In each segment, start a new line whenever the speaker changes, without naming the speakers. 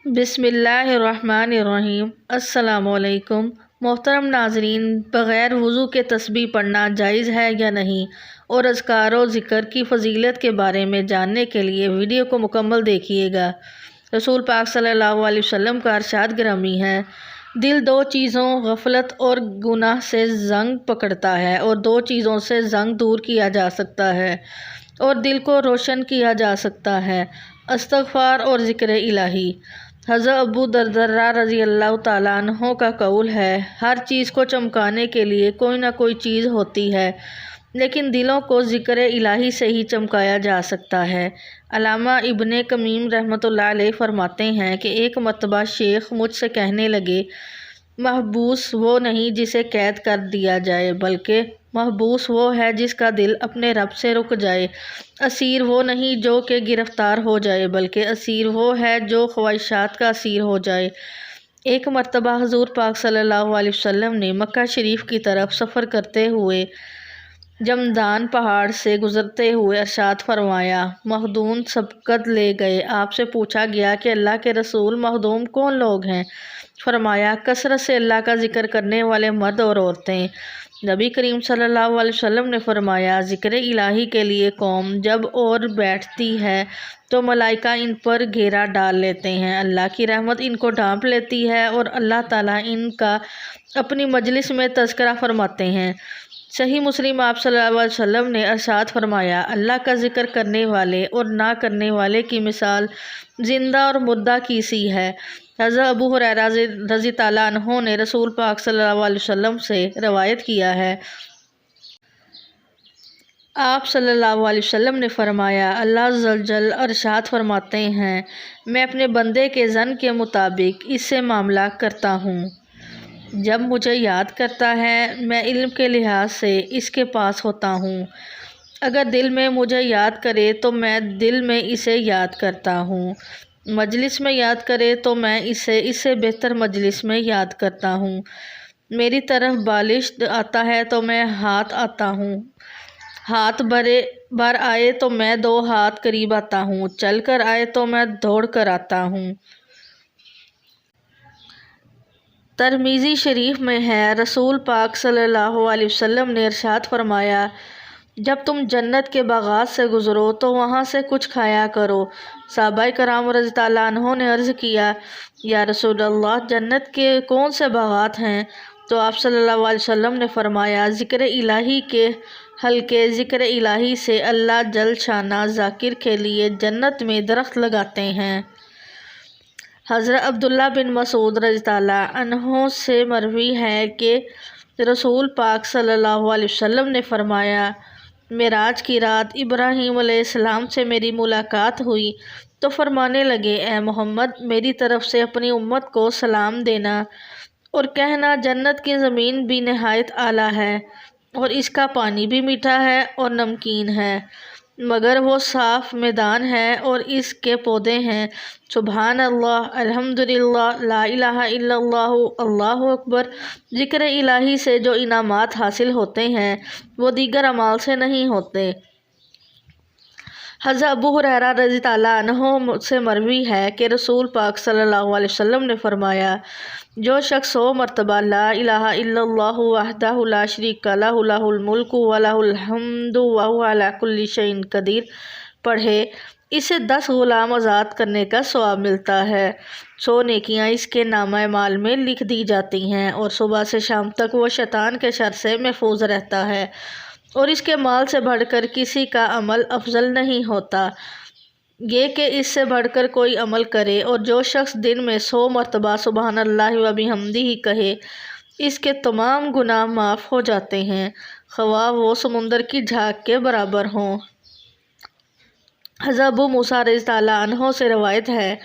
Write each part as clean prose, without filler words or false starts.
بسم اللہ الرحمن الرحیم۔ السلام علیکم محترم ناظرین، بغیر وضو کے تسبیح پڑھنا جائز ہے یا نہیں اور اذکار و ذکر کی فضیلت کے بارے میں جاننے کے لیے ویڈیو کو مکمل دیکھیے گا۔ رسول پاک صلی اللہ علیہ وسلم کا ارشاد گرامی ہے، دل دو چیزوں غفلت اور گناہ سے زنگ پکڑتا ہے، اور دو چیزوں سے زنگ دور کیا جا سکتا ہے اور دل کو روشن کیا جا سکتا ہے، استغفار اور ذکر الہی۔ حضرت ابو درداء رضی اللہ تعالیٰ عنہ کا قول ہے، ہر چیز کو چمکانے کے لیے کوئی نہ کوئی چیز ہوتی ہے، لیکن دلوں کو ذکر الہی سے ہی چمکایا جا سکتا ہے۔ علامہ ابن قیم رحمۃ اللہ علیہ فرماتے ہیں کہ ایک مرتبہ شیخ مجھ سے کہنے لگے، محبوس وہ نہیں جسے قید کر دیا جائے، بلکہ محبوس وہ ہے جس کا دل اپنے رب سے رک جائے۔ اسیر وہ نہیں جو کہ گرفتار ہو جائے، بلکہ اسیر وہ ہے جو خواہشات کا اسیر ہو جائے۔ ایک مرتبہ حضور پاک صلی اللہ علیہ وسلم نے مکہ شریف کی طرف سفر کرتے ہوئے جمدان پہاڑ سے گزرتے ہوئے ارشاد فرمایا، مخدوم سبقت لے گئے۔ آپ سے پوچھا گیا کہ اللہ کے رسول، مخدوم کون لوگ ہیں؟ فرمایا، کثرت سے اللہ کا ذکر کرنے والے مرد اور عورتیں۔ نبی کریم صلی اللہ علیہ وسلم نے فرمایا، ذکر الہی کے لیے قوم جب اور بیٹھتی ہے تو ملائکہ ان پر گھیرا ڈال لیتے ہیں، اللہ کی رحمت ان کو ڈھانپ لیتی ہے اور اللہ تعالیٰ ان کا اپنی مجلس میں تذکرہ فرماتے ہیں۔ صحیح مسلم آپ صلی اللہ علیہ وسلم نے ارشاد فرمایا، اللہ کا ذکر کرنے والے اور نہ کرنے والے کی مثال زندہ اور مردہ کی سی ہے۔ حضرت ابو ہریرہ رضی اللہ عنہ نے رسول پاک صلی اللہ علیہ وسلم سے روایت کیا ہے، آپ صلی اللہ علیہ وسلم نے فرمایا، اللہ عز و جل ارشاد فرماتے ہیں، میں اپنے بندے کے ظن کے مطابق اس سے معاملہ کرتا ہوں۔ جب مجھے یاد کرتا ہے میں علم کے لحاظ سے اس کے پاس ہوتا ہوں، اگر دل میں مجھے یاد کرے تو میں دل میں اسے یاد کرتا ہوں، مجلس میں یاد کرے تو میں اسے اس سے بہتر مجلس میں یاد کرتا ہوں، میری طرف بالش آتا ہے تو میں ہاتھ آتا ہوں، ہاتھ بر آئے تو میں دو ہاتھ قریب آتا ہوں، چل کر آئے تو میں دوڑ کر آتا ہوں۔ ترمذی شریف میں ہے، رسول پاک صلی اللہ علیہ وسلم نے ارشاد فرمایا، جب تم جنت کے باغات سے گزرو تو وہاں سے کچھ کھایا کرو۔ صحابہ کرام رضی اللہ عنہ نے عرض کیا، یا رسول اللہ، جنت کے کون سے باغات ہیں؟ تو آپ صلی اللہ علیہ وسلم نے فرمایا، ذکر الہی کے حلقے، ذکر الہی سے اللہ جل شانہ ذاکر کے لیے جنت میں درخت لگاتے ہیں۔ حضرت عبداللہ بن مسعود رضی اللہ عنہ سے مروی ہے کہ رسول پاک صلی اللہ علیہ وسلم نے فرمایا، معراج کی رات ابراہیم علیہ السلام سے میری ملاقات ہوئی تو فرمانے لگے، اے محمد، میری طرف سے اپنی امت کو سلام دینا اور کہنا، جنت کی زمین بھی نہایت اعلیٰ ہے اور اس کا پانی بھی میٹھا ہے اور نمکین ہے، مگر وہ صاف میدان ہے اور اس کے پودے ہیں، سبحان اللہ، الحمدللہ، لا الہ الا اللہ، اللہ اکبر۔ ذکر الہی سے جو انعامات حاصل ہوتے ہیں وہ دیگر اعمال سے نہیں ہوتے۔ حضرت ابو ہریرہ رضی اللہ عنہ سے مروی ہے کہ رسول پاک صلی اللہ علیہ وسلم نے فرمایا، جو شخص 100 مرتبہ لا الہ الا اللہ وحدہ لا شریک لہ لہ الملک ولہ الحمد وہو علی کل شیء قدیر پڑھے، اسے 10 غلام آزاد کرنے کا ثواب ملتا ہے، 100 نیکیاں اس کے نامہ اعمال میں لکھ دی جاتی ہیں، اور صبح سے شام تک وہ شیطان کے شر سے محفوظ رہتا ہے، اور اس کے مال سے بڑھ کر کسی کا عمل افضل نہیں ہوتا، یہ کہ اس سے بڑھ کر کوئی عمل کرے، اور جو شخص دن میں 100 مرتبہ سبحان اللہ و بحمدہ کہے، اس کے تمام گناہ معاف ہو جاتے ہیں، خواہ وہ سمندر کی جھاگ کے برابر ہوں۔ حضرت ابو موسیٰ رضی اللہ عنہ سے روایت ہے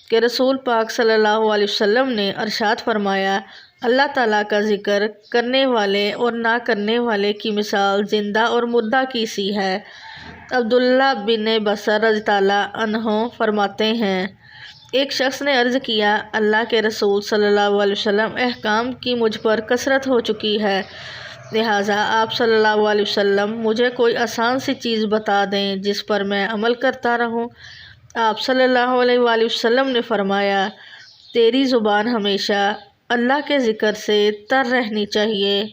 کہ رسول پاک صلی اللہ علیہ وسلم نے ارشاد فرمایا، اللہ تعالیٰ کا ذکر کرنے والے اور نہ کرنے والے کی مثال زندہ اور مردہ کی سی ہے۔ عبداللہ بن بصر رضی اللہ عنہ فرماتے ہیں، ایک شخص نے عرض کیا، اللہ کے رسول صلی اللہ علیہ وسلم، احکام کی مجھ پر کثرت ہو چکی ہے، لہٰذا آپ صلی اللہ علیہ وسلم مجھے کوئی آسان سی چیز بتا دیں جس پر میں عمل کرتا رہوں۔ آپ صلی اللہ علیہ وآلہ وسلم نے فرمایا، تیری زبان ہمیشہ اللہ کے ذکر سے تر رہنی چاہیے۔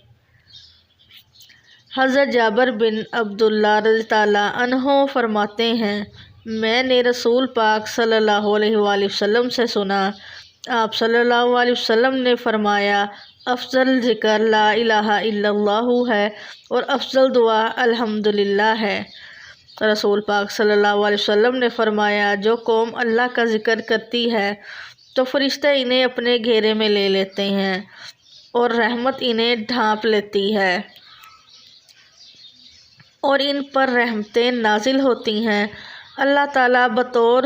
حضرت جابر بن عبداللہ رضی اللہ عنہ فرماتے ہیں، میں نے رسول پاک صلی اللہ علیہ وآلہ وسلم سے سنا، آپ صلی اللہ علیہ وسلم نے فرمایا، افضل ذکر لا الہ الا اللہ ہے اور افضل دعا الحمدللہ ہے۔ رسول پاک صلی اللہ علیہ وسلم نے فرمایا، جو قوم اللہ کا ذکر کرتی ہے تو فرشتے انہیں اپنے گھیرے میں لے لیتے ہیں اور رحمت انہیں ڈھانپ لیتی ہے اور ان پر رحمتیں نازل ہوتی ہیں۔ اللہ تعالیٰ بطور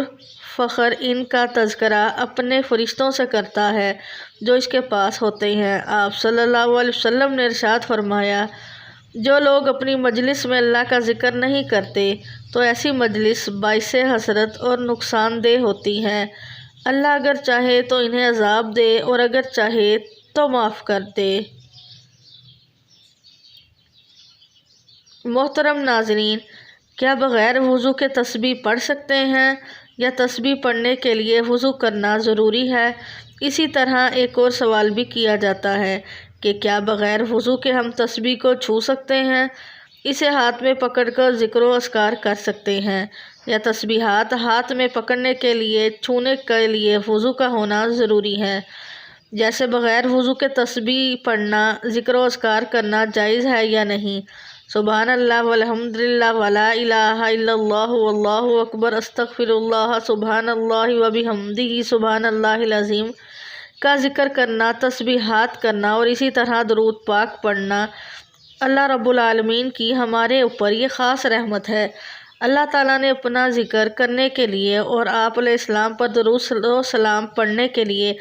فخر ان کا تذکرہ اپنے فرشتوں سے کرتا ہے جو اس کے پاس ہوتے ہیں۔ آپ صلی اللہ علیہ وسلم نے ارشاد فرمایا، جو لوگ اپنی مجلس میں اللہ کا ذکر نہیں کرتے تو ایسی مجلس باعث حسرت اور نقصان دہ ہوتی ہے۔ اللہ اگر چاہے تو انہیں عذاب دے اور اگر چاہے تو معاف کر دے۔ محترم ناظرین، کیا بغیر وضو کے تسبیح پڑھ سکتے ہیں یا تسبیح پڑھنے کے لیے وضو کرنا ضروری ہے؟ اسی طرح ایک اور سوال بھی کیا جاتا ہے کہ کیا بغیر وضو کے ہم تسبیح کو چھو سکتے ہیں، اسے ہاتھ میں پکڑ کر ذکر و اذکار کر سکتے ہیں، یا تسبیحات ہاتھ میں پکڑنے کے لیے چھونے کے لیے وضو کا ہونا ضروری ہے؟ جیسے بغیر وضو کے تسبیح پڑھنا، ذکر و اذکار کرنا جائز ہے یا نہیں؟ سبحان اللہ والحمدللہ ولا الہ الا اللہ واللہ اکبر استغفر اللہ سبحان اللہ وبحمدہ سبحان اللہ العظیم کا ذکر کرنا، تسبیحات کرنا اور اسی طرح درود پاک پڑھنا اللہ رب العالمین کی ہمارے اوپر یہ خاص رحمت ہے۔ اللہ تعالیٰ نے اپنا ذکر کرنے کے لیے اور آپ علیہ السلام پر درود و سلام پڑھنے کے لیے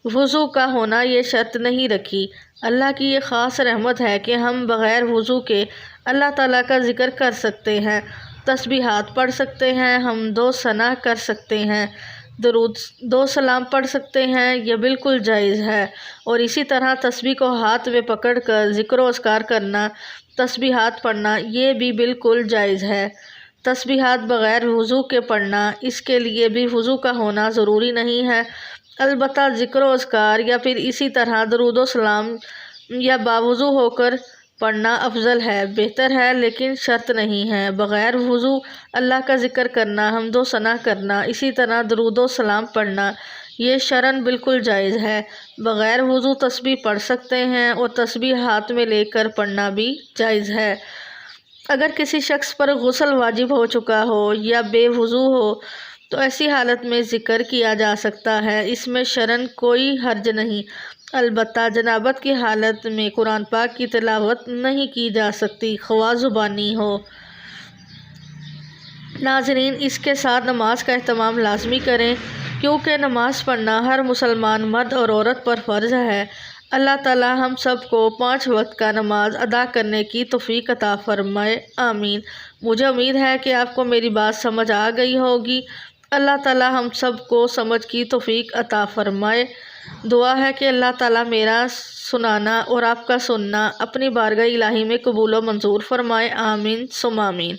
وضو کا ہونا یہ شرط نہیں رکھی۔ اللہ کی یہ خاص رحمت ہے کہ ہم بغیر وضو کے اللہ تعالیٰ کا ذکر کر سکتے ہیں، تسبیحات پڑھ سکتے ہیں، حمد و ثنا کر سکتے ہیں، درود دو سلام پڑھ سکتے ہیں، یہ بالکل جائز ہے۔ اور اسی طرح تسبیح کو ہاتھ میں پکڑ کر ذکر و اذکار کرنا، تسبیحات پڑھنا، یہ بھی بالکل جائز ہے۔ تسبیحات بغیر وضو کے پڑھنا، اس کے لیے بھی وضو کا ہونا ضروری نہیں ہے، البتہ ذکر و اذکار یا پھر اسی طرح درود و سلام یا باوضو ہو کر پڑھنا افضل ہے، بہتر ہے، لیکن شرط نہیں ہے۔ بغیر وضو اللہ کا ذکر کرنا، حمد و ثنا کرنا، اسی طرح درود و سلام پڑھنا، یہ شرعاً بالکل جائز ہے۔ بغیر وضو تسبیح پڑھ سکتے ہیں اور تسبیح ہاتھ میں لے کر پڑھنا بھی جائز ہے۔ اگر کسی شخص پر غسل واجب ہو چکا ہو یا بے وضو ہو تو ایسی حالت میں ذکر کیا جا سکتا ہے، اس میں شرعاً کوئی حرج نہیں، البتہ جنابت کی حالت میں قرآن پاک کی تلاوت نہیں کی جا سکتی، خواہ زبانی ہو۔ ناظرین، اس کے ساتھ نماز کا اہتمام لازمی کریں، کیونکہ نماز پڑھنا ہر مسلمان مرد اور عورت پر فرض ہے۔ اللہ تعالی ہم سب کو 5 وقت کا نماز ادا کرنے کی توفیق عطا فرمائے، آمین۔ مجھے امید ہے کہ آپ کو میری بات سمجھ آ گئی ہوگی۔ اللہ تعالی ہم سب کو سمجھ کی توفیق عطا فرمائے۔ دعا ہے کہ اللہ تعالیٰ میرا سنانا اور آپ کا سننا اپنی بارگاہ الہی میں قبول و منظور فرمائے، آمین ثم آمین۔